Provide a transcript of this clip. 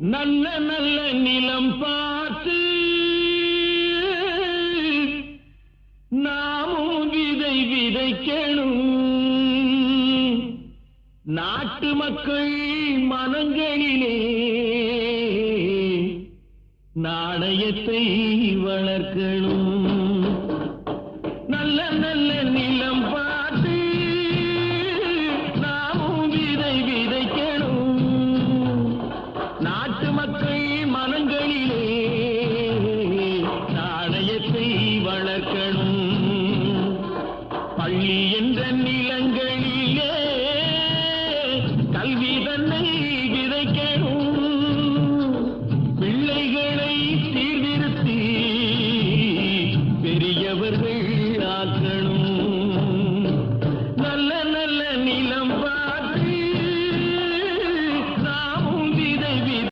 நல்ல நல்ல நிலம் பார்த்து நாமும் விதை விதைக்கணும். நாட்டு மக்கள் மனங்களிலே நாணயத்தை வளர்க்கணும்.